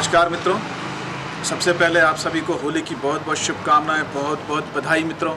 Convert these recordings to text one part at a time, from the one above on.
नमस्कार मित्रों, सबसे पहले आप सभी को होली की बहुत बहुत शुभकामनाएं, बहुत बहुत बधाई मित्रों।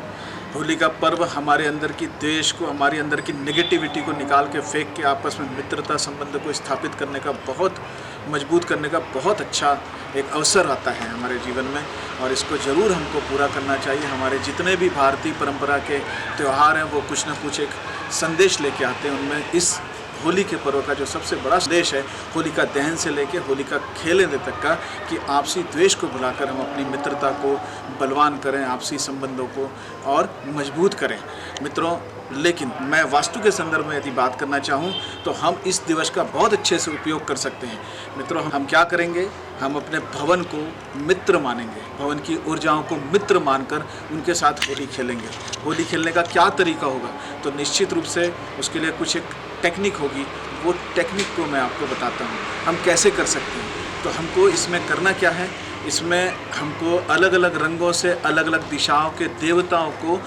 होली का पर्व हमारे अंदर की द्वेष को, हमारे अंदर की नेगेटिविटी को निकाल के फेंक के आपस में मित्रता संबंध को स्थापित करने का, बहुत मजबूत करने का बहुत अच्छा एक अवसर आता है हमारे जीवन में, और इसको ज़रूर हमको पूरा करना चाहिए। हमारे जितने भी भारतीय परंपरा के त्यौहार हैं वो कुछ न कुछ एक संदेश लेके आते हैं। उनमें इस होली के पर्व का जो सबसे बड़ा संदेश है, होलिका दहन से लेकर होलिका खेलने तक का, कि आपसी द्वेष को भुलाकर हम अपनी मित्रता को बलवान करें, आपसी संबंधों को और मजबूत करें मित्रों। लेकिन मैं वास्तु के संदर्भ में यदि बात करना चाहूँ तो हम इस दिवस का बहुत अच्छे से उपयोग कर सकते हैं मित्रों। हम क्या करेंगे, हम अपने भवन को मित्र मानेंगे, भवन की ऊर्जाओं को मित्र मानकर उनके साथ होली खेलेंगे। होली खेलने का क्या तरीका होगा, तो निश्चित रूप से उसके लिए कुछ एक टेक्निक होगी। वो टेक्निक को मैं आपको बताता हूँ हम कैसे कर सकते हैं। तो हमको इसमें करना क्या है, इसमें हमको अलग अलग रंगों से अलग अलग दिशाओं के देवताओं को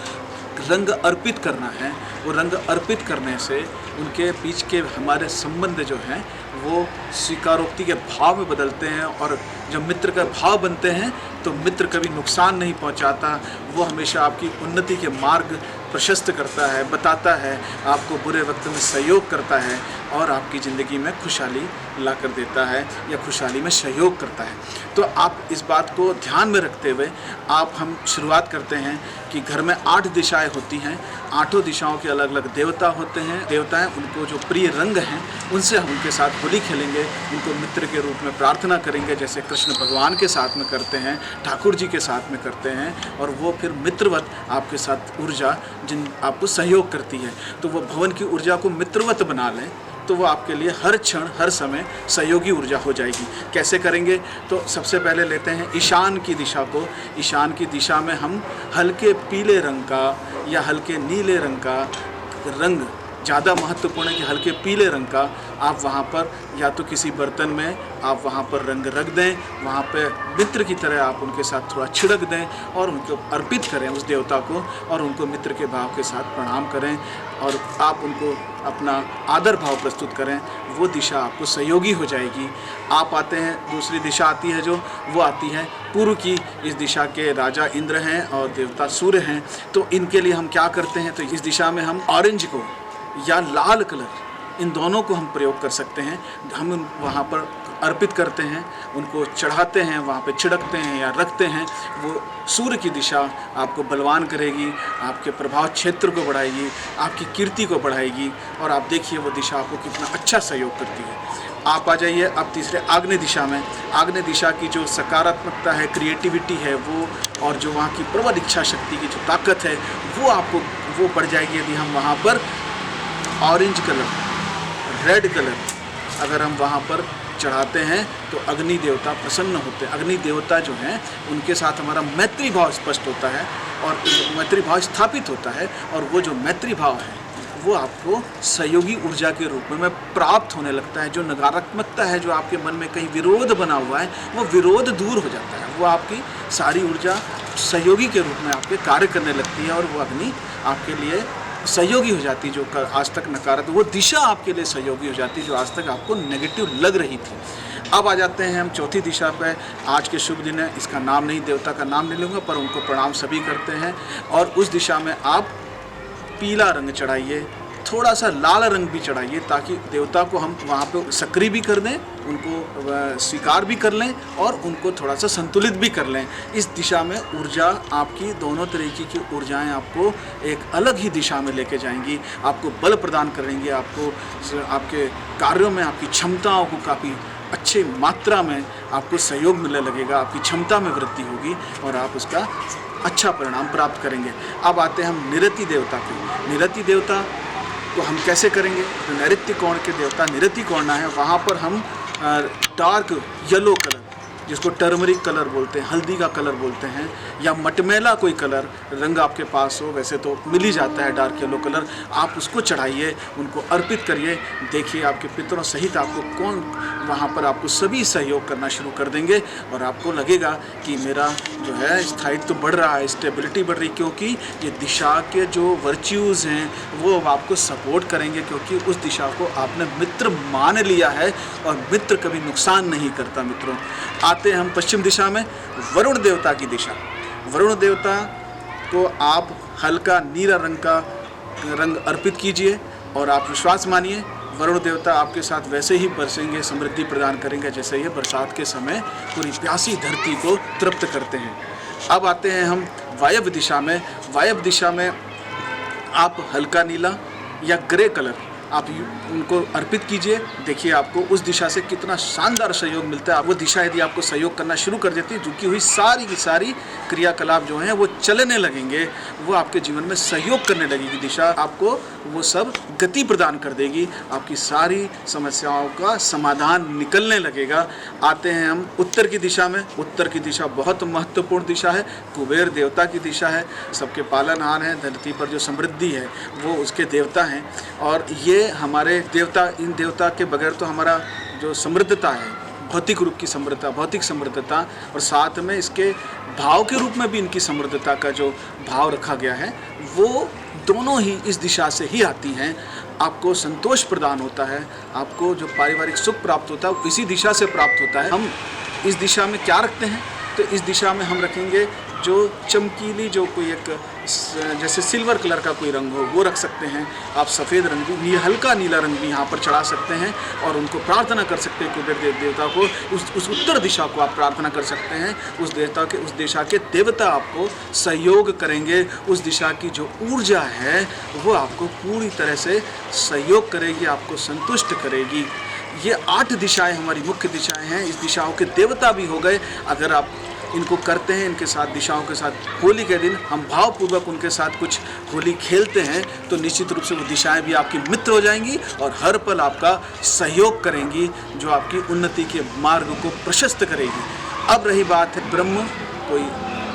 रंग अर्पित करना है। वो रंग अर्पित करने से उनके बीच के हमारे संबंध जो हैं वो स्वीकारोक्ति के भाव में बदलते हैं, और जब मित्र का भाव बनते हैं तो मित्र कभी नुकसान नहीं पहुंचाता। वो हमेशा आपकी उन्नति के मार्ग प्रशस्त करता है, बताता है, आपको बुरे वक्त में सहयोग करता है और आपकी ज़िंदगी में खुशहाली ला कर देता है या खुशहाली में सहयोग करता है। तो आप इस बात को ध्यान में रखते हुए हम शुरुआत करते हैं कि घर में 8 दिशाएं होती हैं, 8 दिशाओं के अलग अलग देवता होते हैं, देवताएं उनको जो प्रिय रंग हैं उनसे हम उनके साथ होली खेलेंगे, उनको मित्र के रूप में प्रार्थना करेंगे, जैसे कृष्ण भगवान के साथ में करते हैं, ठाकुर जी के साथ में करते हैं, और वो फिर मित्रवत आपके साथ ऊर्जा जिन आपको सहयोग करती है, तो वो भवन की ऊर्जा को मित्रवत बना लें तो वो आपके लिए हर क्षण हर समय सहयोगी ऊर्जा हो जाएगी। कैसे करेंगे, तो सबसे पहले लेते हैं ईशान की दिशा को। ईशान की दिशा में हम हल्के पीले रंग का या हल्के नीले रंग का रंग, ज़्यादा महत्वपूर्ण है कि हल्के पीले रंग का आप वहाँ पर या तो किसी बर्तन में आप वहाँ पर रंग रख दें, वहाँ पे मित्र की तरह आप उनके साथ थोड़ा छिड़क दें और उनको अर्पित करें उस देवता को, और उनको मित्र के भाव के साथ प्रणाम करें और आप उनको अपना आदर भाव प्रस्तुत करें। वो दिशा आपको सहयोगी हो जाएगी। आप आते हैं, दूसरी दिशा आती है जो वो आती है पूर्व की। इस दिशा के राजा इंद्र हैं और देवता सूर्य हैं। तो इनके लिए हम क्या करते हैं, तो इस दिशा में हम ऑरेंज को या लाल कलर, इन दोनों को हम प्रयोग कर सकते हैं। हम वहाँ पर अर्पित करते हैं, उनको चढ़ाते हैं, वहाँ पे छिड़कते हैं या रखते हैं। वो सूर्य की दिशा आपको बलवान करेगी, आपके प्रभाव क्षेत्र को बढ़ाएगी, आपकी कीर्ति को बढ़ाएगी, और आप देखिए वो दिशा आपको कितना अच्छा सहयोग करती है। आप आ जाइए अब तीसरे आग्नेय दिशा में। आग्नेय दिशा की जो सकारात्मकता है, क्रिएटिविटी है वो, और जो वहाँ की प्रबल इच्छा शक्ति की जो ताकत है वो बढ़ जाएगी यदि हम वहाँ पर ऑरेंज कलर, रेड कलर अगर हम वहाँ पर चढ़ाते हैं तो अग्नि देवता प्रसन्न होते हैं। अग्नि देवता जो हैं उनके साथ हमारा मैत्री भाव स्पष्ट होता है और मैत्री भाव स्थापित होता है, और वो जो मैत्री भाव है वो आपको सहयोगी ऊर्जा के रूप में प्राप्त होने लगता है। जो नकारात्मकता है, जो आपके मन में कहीं विरोध बना हुआ है, वो विरोध दूर हो जाता है। वो आपकी सारी ऊर्जा सहयोगी के रूप में आपके कार्य करने लगती है, और वो अग्नि आपके लिए सहयोगी हो जाती, जो आज तक नकारात्मक, वो दिशा आपके लिए सहयोगी हो जाती जो आज तक आपको नेगेटिव लग रही थी। अब आ जाते हैं हम चौथी दिशा पे। आज के शुभ दिन है, इसका नाम नहीं, देवता का नाम नहीं लूँगा, पर उनको प्रणाम सभी करते हैं। और उस दिशा में आप पीला रंग चढ़ाइए, थोड़ा सा लाल रंग भी चढ़ाइए, ताकि देवता को हम वहाँ पे सक्रिय भी कर दें, उनको स्वीकार भी कर लें और उनको थोड़ा सा संतुलित भी कर लें। इस दिशा में ऊर्जा आपकी, दोनों तरीके की ऊर्जाएं आपको एक अलग ही दिशा में लेके जाएंगी, आपको बल प्रदान करेंगे, आपको आपके कार्यों में आपकी क्षमताओं को काफ़ी अच्छी मात्रा में आपको सहयोग मिलने लगेगा, आपकी क्षमता में वृद्धि होगी और आप उसका अच्छा परिणाम प्राप्त करेंगे। अब आते हैं हम निरति देवता पे। निरति देवता तो हम कैसे करेंगे, तो नैऋत्य कोण के देवता निरति कोण है, वहाँ पर हम डार्क येलो कलर, जिसको टर्मरिक कलर बोलते हैं, हल्दी का कलर बोलते हैं, या मटमैला कोई कलर रंग आपके पास हो, वैसे तो मिल ही जाता है डार्क येलो कलर, आप उसको चढ़ाइए, उनको अर्पित करिए। देखिए आपके पितरों सहित आपको कौन वहाँ पर आपको सभी सहयोग करना शुरू कर देंगे और आपको लगेगा कि मेरा जो है स्थायित्व तो बढ़ रहा है, स्टेबिलिटी बढ़ रही, क्योंकि ये दिशा के जो वर्च्यूज़ हैं वो अब आपको सपोर्ट करेंगे, क्योंकि उस दिशा को आपने मित्र मान लिया है और मित्र कभी नुकसान नहीं करता। मित्रों, आते हैं हम पश्चिम दिशा में, वरुण देवता की दिशा। वरुण देवता को आप हल्का नीला रंग अर्पित कीजिए और आप विश्वास मानिए वरुण देवता आपके साथ वैसे ही बरसेंगे, समृद्धि प्रदान करेंगे जैसे ये बरसात के समय पूरी प्यासी धरती को तृप्त करते हैं। अब आते हैं हम वायव्य दिशा में। वायव्य दिशा में आप हल्का नीला या ग्रे कलर आप उनको अर्पित कीजिए। देखिए आपको उस दिशा से कितना शानदार सहयोग मिलता है। वो दिशा यदि आपको सहयोग करना शुरू कर देती है, झुकी हुई सारी की सारी क्रियाकलाप जो हैं वो चलने लगेंगे, वो आपके जीवन में सहयोग करने लगेगी। दिशा आपको वो सब गति प्रदान कर देगी, आपकी सारी समस्याओं का समाधान निकलने लगेगा। आते हैं हम उत्तर की दिशा में। उत्तर की दिशा बहुत महत्वपूर्ण दिशा है, कुबेर देवता की दिशा है, सबके पालनहार हैं, धरती पर जो समृद्धि है वो उसके देवता हैं। और ये हमारे देवता, इन देवता के बगैर तो हमारा जो समृद्धता है, भौतिक रूप की समृद्धता, भौतिक समृद्धता, और साथ में इसके भाव के रूप में भी इनकी समृद्धता का जो भाव रखा गया है वो दोनों ही इस दिशा से ही आती हैं। आपको संतोष प्रदान होता है, आपको जो पारिवारिक सुख प्राप्त होता है वो इसी दिशा से प्राप्त होता है। हम इस दिशा में क्या रखते हैं, तो इस दिशा में हम रखेंगे जो चमकीली, जो कोई एक जैसे सिल्वर कलर का कोई रंग हो वो रख सकते हैं। आप सफ़ेद रंग भी, हल्का नीला रंग भी यहाँ पर चढ़ा सकते हैं और उनको प्रार्थना कर सकते हैं कुबेर देवता को। उस उत्तर दिशा को आप प्रार्थना कर सकते हैं। उस दिशा के देवता आपको सहयोग करेंगे। उस दिशा की जो ऊर्जा है वो आपको पूरी तरह से सहयोग करेगी, आपको संतुष्ट करेगी। ये 8 दिशाएं हमारी मुख्य दिशाएं हैं। इस दिशाओं के देवता भी हो गए। अगर आप इनको करते हैं, इनके साथ दिशाओं के साथ होली के दिन हम भावपूर्वक उनके साथ कुछ होली खेलते हैं, तो निश्चित रूप से वो दिशाएं भी आपकी मित्र हो जाएंगी और हर पल आपका सहयोग करेंगी, जो आपकी उन्नति के मार्ग को प्रशस्त करेगी। अब रही बात है, ब्रह्म कोई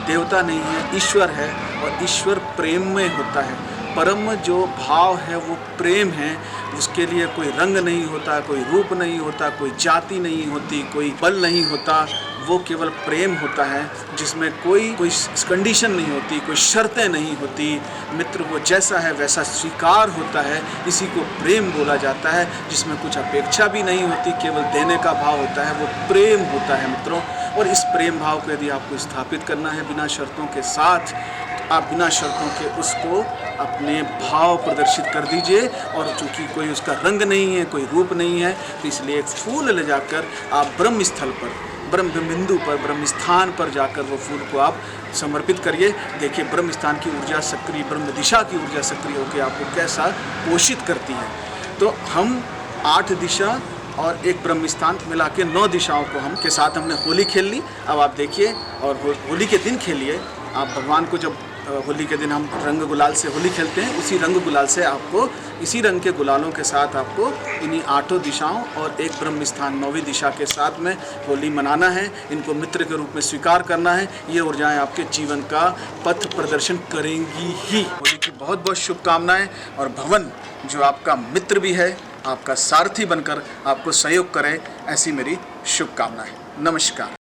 देवता नहीं है, ईश्वर है, और ईश्वर प्रेम में होता है। परम जो भाव है वो प्रेम है। उसके लिए कोई रंग नहीं होता, कोई रूप नहीं होता, कोई जाति नहीं होती, कोई बल नहीं होता, वो केवल प्रेम होता है, जिसमें कोई कंडीशन नहीं होती, कोई शर्तें नहीं होती। मित्र वो जैसा है वैसा स्वीकार होता है, इसी को प्रेम बोला जाता है, जिसमें कुछ अपेक्षा भी नहीं होती, केवल देने का भाव होता है, वो प्रेम होता है मित्रों। और इस प्रेम भाव को यदि आपको स्थापित करना है बिना शर्तों के साथ, आप बिना शर्तों के उसको अपने भाव प्रदर्शित कर दीजिए। और चूँकि कोई उसका रंग नहीं है, कोई रूप नहीं है, तो इसलिए एक फूल ले जाकर आप ब्रह्म स्थल पर, ब्रह्म बिंदु पर, ब्रह्म स्थान पर जाकर वो फूल को आप समर्पित करिए। देखिए ब्रह्म स्थान की ऊर्जा सक्रिय, ब्रह्म दिशा की ऊर्जा सक्रिय होकर आपको कैसा पोषित करती है। तो हम 8 दिशा और एक ब्रह्म स्थान मिला के 9 दिशाओं को हम के साथ हमने होली खेल ली। अब आप देखिए, और होली के दिन खेलिए आप भगवान को। जब होली के दिन हम रंग गुलाल से होली खेलते हैं, उसी रंग गुलाल से आपको, इसी रंग के गुलालों के साथ आपको इन्हीं 8 दिशाओं और एक ब्रह्म स्थान 9वीं दिशा के साथ में होली मनाना है। इनको मित्र के रूप में स्वीकार करना है। ये ऊर्जाएं आपके जीवन का पथ प्रदर्शन करेंगी ही। होली की बहुत बहुत शुभकामनाएं। और भवन जो आपका मित्र भी है, आपका सारथी बनकर आपको सहयोग करे, ऐसी मेरी शुभकामनाएं। नमस्कार।